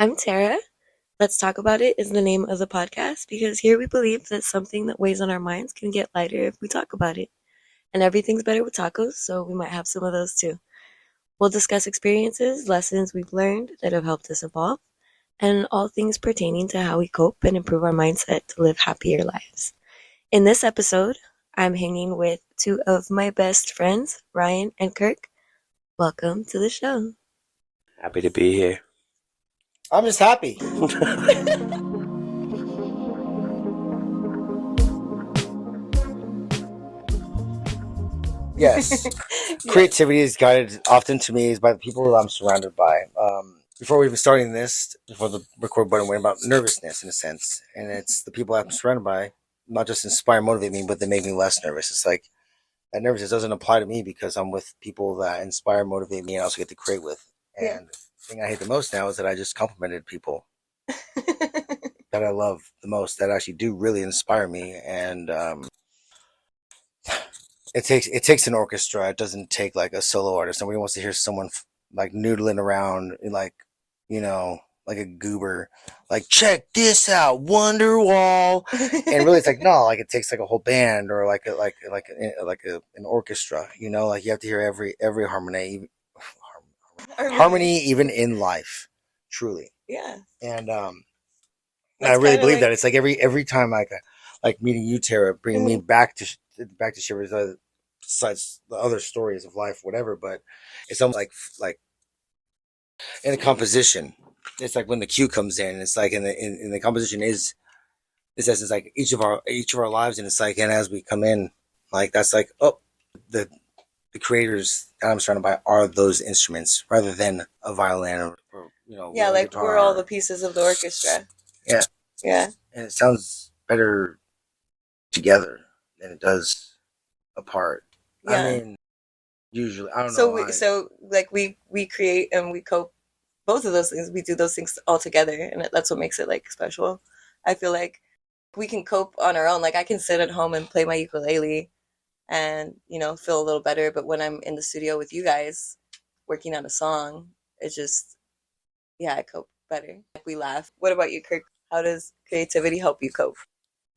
I'm Tara. Let's Talk About It is the name of the podcast because here we believe that something that weighs on our minds can get lighter if we talk about it. And everything's better with tacos, so we might have some of those too. We'll discuss experiences, lessons we've learned that have helped us evolve, and all things pertaining to how we cope and improve our mindset to live happier lives. In this episode, I'm hanging with two of my best friends, Ryan and Kirk. Welcome to the show. Happy to be here. I'm just happy. Yes. Creativity is guided often to me is by the people that I'm surrounded by. Before we even starting this, before the record button went about nervousness in a sense. And it's the people I'm surrounded by, not just inspire and motivate me, but they make me less nervous. It's like that nervousness doesn't apply to me because I'm with people that inspire and motivate me and I also get to create with. And the thing I hate the most now is that I just complimented people that I love the most that actually do really inspire me. And it takes an orchestra. It doesn't take like a solo artist. Nobody wants to hear someone like noodling around like a goober, like check this out, Wonderwall. And really, it's like no, like it takes like a whole band or like an orchestra. Like you have to hear every harmony, even in life, truly. Yeah. And I really believe that it's like every time like meeting you, Tara, bringing me back to Shivers. Besides the other stories of life, whatever, but it's almost like in the composition. It's like when the cue comes in. It's like in the composition is it says it's like each of our lives, and it's like and as we come in, like that's like the creators that I'm surrounded by are those instruments rather than a violin or like guitar. we're all the pieces of the orchestra. Yeah, and it sounds better together than it does apart. I mean, usually I don't know. So like we create and we cope. Both of those things, we do those things all together, and that's what makes it like special. I feel like we can cope on our own. Like I can sit at home and play my ukulele, and feel a little better. But when I'm in the studio with you guys, working on a song, it's just I cope better. Like we laugh. What about you, Kirk? How does creativity help you cope?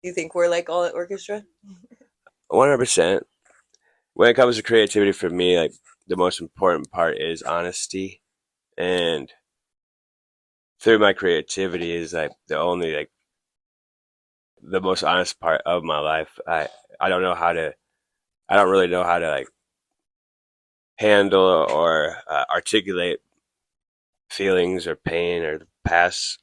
Do you think we're like all at orchestra? 100%. When it comes to creativity for me, like the most important part is honesty. And through my creativity is like the most honest part of my life. I don't really know how to like handle or articulate feelings or pain or the past.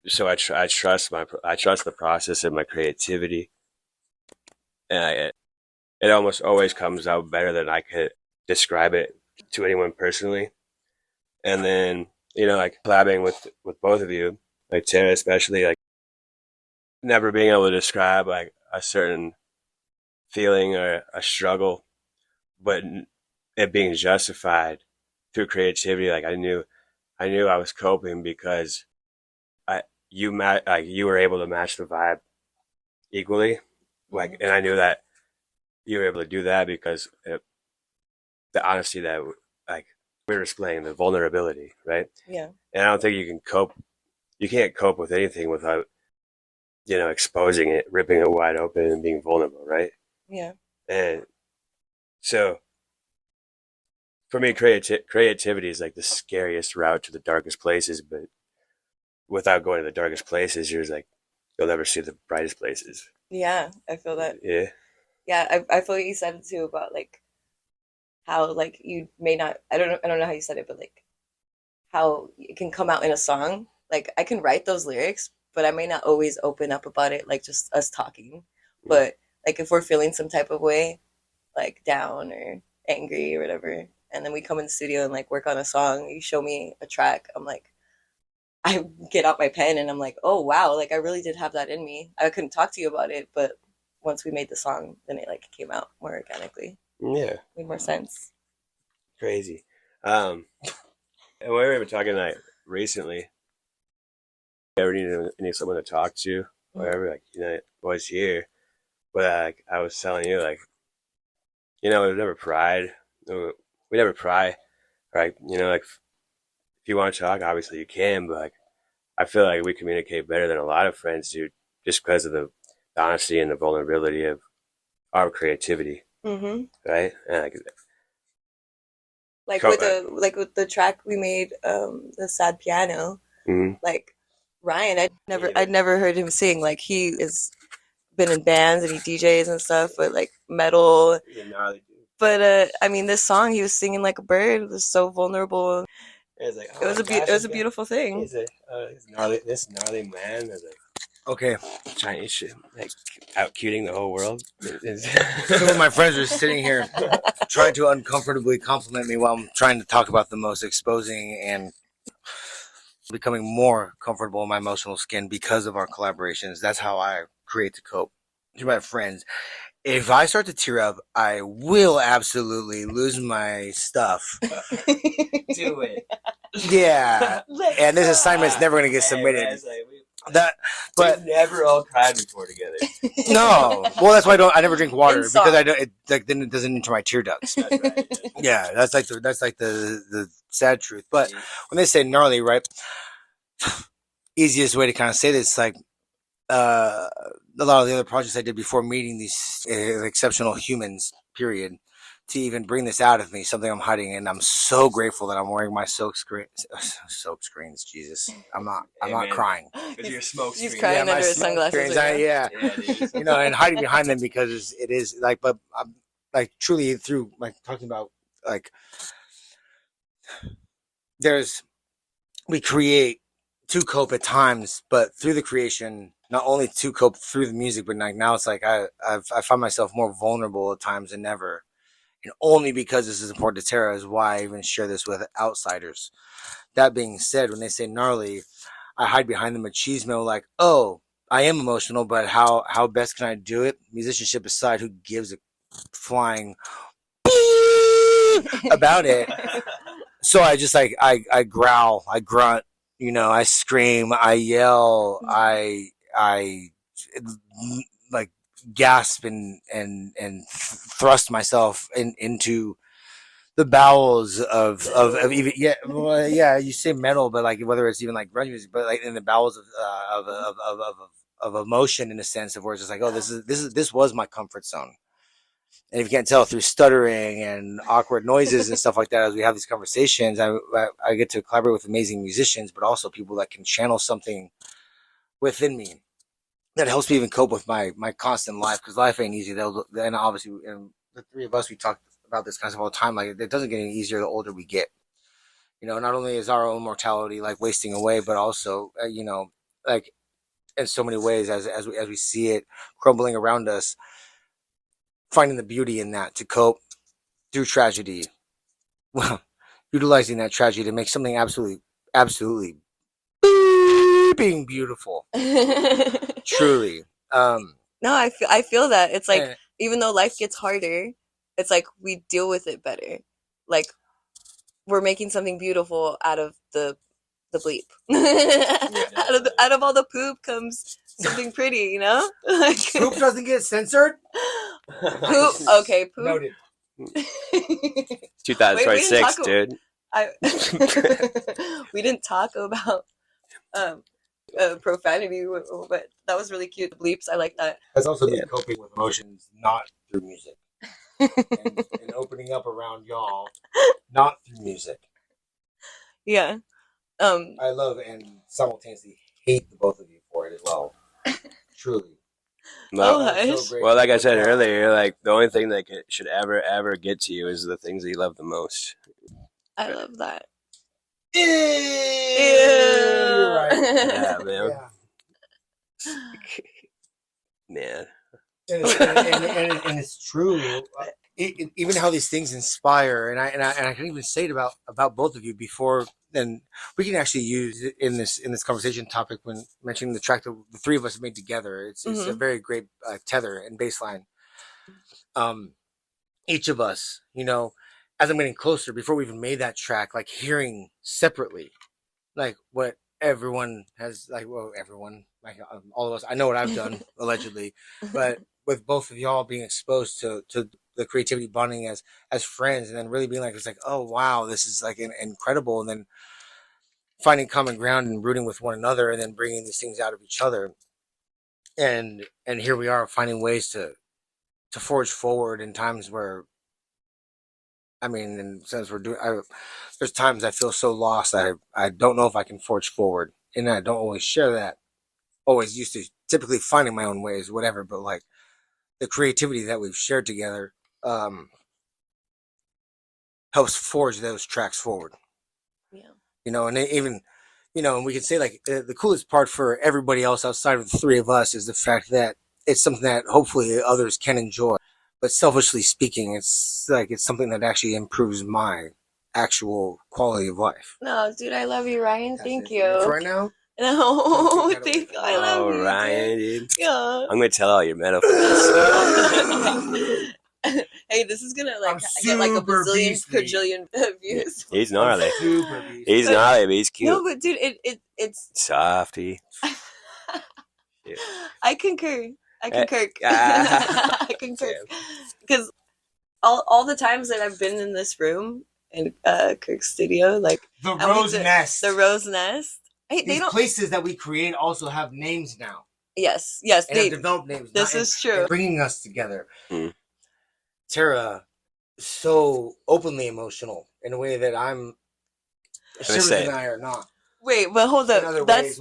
So I trust the process and my creativity, and it almost always comes out better than I could describe it to anyone personally. And then like collabing with both of you, like Tara especially, like never being able to describe like a certain feeling or a struggle, but it being justified through creativity. Like I knew I was coping because you were able to match the vibe equally, like, and I knew that you were able to do that because the honesty that like we were displaying, the vulnerability, right? Yeah. And I don't think you can't cope with anything without exposing it, ripping it wide open, and being vulnerable, right? Yeah. And so for me, creativity is like the scariest route to the darkest places, but without going to the darkest places, you'll never see the brightest places. Yeah, I feel that. Yeah. Yeah, I feel what you said too about like how like you may not I don't know how you said it, but like how it can come out in a song. Like I can write those lyrics, but I may not always open up about it like just us talking. But like if we're feeling some type of way, like down or angry or whatever, and then we come in the studio and like work on a song, you show me a track, I'm like I get out my pen and I'm like, oh wow, like I really did have that in me. I couldn't talk to you about it, but once we made the song, then it like came out more organically. Yeah. Made more sense. Crazy. And we were even talking like recently. I ever need someone to talk to, whatever, like boys here. But I was telling you, like, we've never pried. We never pry, right? Like if if you want to talk, obviously you can, but like I feel like we communicate better than a lot of friends do, just because of the honesty and the vulnerability of our creativity, Mm-hmm. right? And like, Like with the track we made, the sad piano. mhm. Like Ryan, I'd never heard him sing. Like he is been in bands and he DJs and stuff, but like metal. He's a gnarly dude. But I mean, this song he was singing like a bird. It was so vulnerable. It's like, It oh was my gosh, it was a beautiful thing. this gnarly man is like Okay. Chinese shit, like out cuting the whole world. Some of my friends are sitting here trying to uncomfortably compliment me while I'm trying to talk about the most exposing and becoming more comfortable in my emotional skin because of our collaborations. That's how I create to cope. To my friends, if I start to tear up, I will absolutely lose my stuff. Do it. Yeah, and this assignment's never going to get submitted. But we've never all cried before together. No, well, that's why I never drink water Inside. because I don't. Then it doesn't enter my tear ducts. That's right. Yeah, that's like the sad truth. But when they say gnarly, right? Easiest way to kind of say this, like a lot of the other projects I did before meeting these exceptional humans, period, to even bring this out of me, something I'm hiding, and I'm so grateful that I'm wearing my soap screens. Jesus, I'm not crying. Because you're smoke He's screen. crying my under his smoke sunglasses. screens, Yeah, you know, and hiding behind them because it is like, but I'm like truly through like talking about like we create to cope at times, but through the creation, not only to cope through the music, but like now it's like I find myself more vulnerable at times than ever. And only because this is important to Tara is why I even share this with outsiders. That being said, when they say gnarly, I hide behind the machismo like, oh, I am emotional, but how best can I do it? Musicianship aside, who gives a flying about it? So I just like I growl, I grunt, you know, I scream, I yell, I like gasp and thrust myself into the bowels of even you say metal, but like whether it's even like grunge music, but like in the bowels of emotion in a sense of where it's just like, oh, this was my comfort zone. And if you can't tell through stuttering and awkward noises and stuff like that, as we have these conversations, I get to collaborate with amazing musicians, but also people that can channel something within me that helps me even cope with my constant life, because life ain't easy. And obviously, and the three of us, we talk about this kind of all the time. Like, it doesn't get any easier the older we get. You know, not only is our own mortality like wasting away, but also, you know, like in so many ways as we see it crumbling around us, finding the beauty in that to cope through tragedy. Well, utilizing that tragedy to make something absolutely being beautiful. Truly. No, I feel that. It's like, even though life gets harder, it's like we deal with it better. Like, we're making something beautiful out of the bleep. out of all the poop comes something pretty, you know? Like, Poop doesn't get censored? poop. Okay, poop. Noted. 2026, dude. We didn't talk about profanity, but that was really cute. The bleeps, I like that. That's also me coping with emotions, not through music. and opening up around y'all, not through music. Yeah. I love and simultaneously hate the both of you for it as well. Truly. Well, like I said earlier, like the only thing that should ever get to you is the things that you love the most. I love that. Ew. Ew. Right. Yeah, man. Yeah. Man. And it's true. Even how these things inspire, and I can even say it about both of you before. Then we can actually use it in this conversation topic when mentioning the track that the three of us have made together. It's a very great tether and baseline. Each of us, you know, as I'm getting closer, before we even made that track, like hearing separately, like what everyone has, like, well, everyone, like all of us. I know what I've done allegedly, but with both of y'all being exposed to the creativity bonding as friends, and then really being like, it's like, oh wow, this is like incredible, and then finding common ground and rooting with one another, and then bringing these things out of each other. And here we are finding ways to forge forward in times where, I mean, and since we're doing, there's times I feel so lost that I don't know if I can forge forward, and I don't always share that. Always used to typically finding my own ways, whatever. But like the creativity that we've shared together helps forge those tracks forward. Yeah. You know, and even, you know, and we can say like the coolest part for everybody else outside of the three of us is the fact that it's something that hopefully others can enjoy. But selfishly speaking, it's like it's something that actually improves my actual quality of life. No, dude, I love you, Ryan. Thank you. For right now? No, thank you. I love Oh, you, Ryan, dude. Yeah. I'm gonna tell all your metaphors. Hey, this is gonna like get like a bazillion, quadrillion views. He's gnarly. He's gnarly, but he's cute. No, but dude, it's softy. Yeah. I concur. I concur. Because all the times that I've been in this room in Kirk's studio, like the Rose Nest. The Rose Nest. Hey, these places that we create also have names now. Yes, and they develop names. This is true. Bringing us together. Tara, so openly emotional in a way that I'm. Shivers and I are not. Wait, but hold up. That's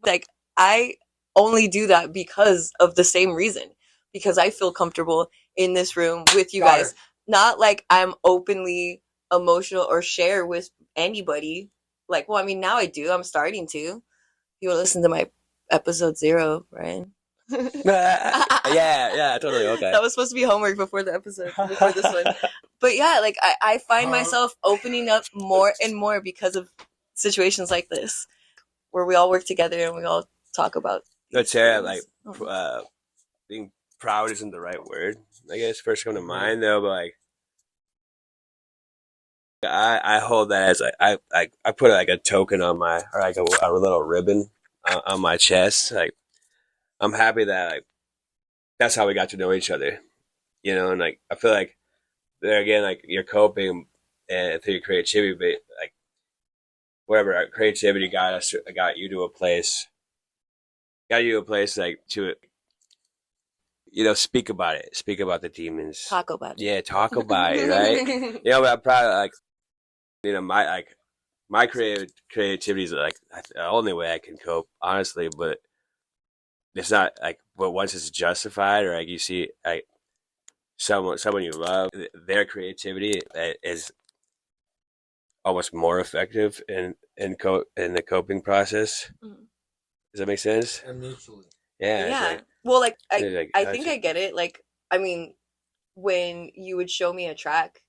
like I only do that because of the same reason. Because I feel comfortable in this room with you guys. Not like I'm openly emotional or share with anybody. Like, well, I mean, now I do. I'm starting to. You will listen to my episode 0, right? yeah, totally. Okay. That was supposed to be homework before the episode, before this one. But yeah, like I find myself opening up more and more because of situations like this, where we all work together and we all talk about. No, Tara, like being proud isn't the right word. I guess first come to mind though, but like. I hold that as I put like a token on my, or like a little ribbon on my chest. Like I'm happy that like that's how we got to know each other, you know. And like I feel like there again, like you're coping through your creativity, but like whatever creativity got you to a place, like to, you know, speak about it, speak about the demons, talk about it. Yeah, talk about it, right? You know, but I'm proud of like. You know, my creativity is like the only way I can cope, honestly. But it's not like, but once it's justified, or like you see, like someone you love, their creativity is almost more effective in the coping process. Mm-hmm. Does that make sense? And mutually, yeah. Like, well, like I think I get it. Like, I mean, when you would show me a track.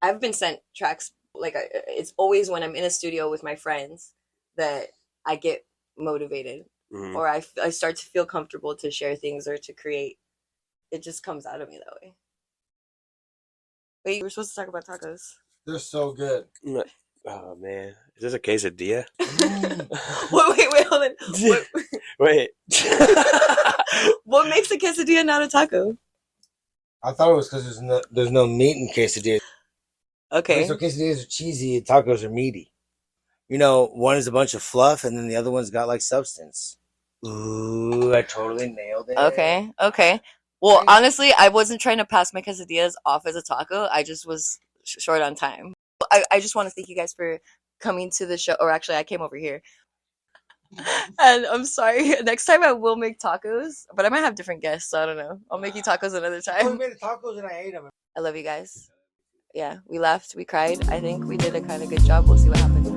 I've been sent tracks, like, it's always when I'm in a studio with my friends that I get motivated. Mm-hmm. Or I start to feel comfortable to share things or to create. It just comes out of me that way. Wait, we're supposed to talk about tacos. They're so good. Oh, man. Is this a quesadilla? Wait, hold on. Wait. What makes a quesadilla not a taco? I thought it was because there's no meat in quesadillas. Okay. So quesadillas are cheesy and tacos are meaty. You know, one is a bunch of fluff and then the other one's got like substance. Ooh, I totally nailed it. Okay. Well, honestly, I wasn't trying to pass my quesadillas off as a taco. I just was short on time. I just want to thank you guys for coming to the show. Or actually, I came over here. And I'm sorry. Next time I will make tacos, but I might have different guests, so I don't know. I'll make you tacos another time. We made the tacos and I ate them. I love you guys. Yeah, we laughed, we cried. I think we did a kind of good job. We'll see what happens.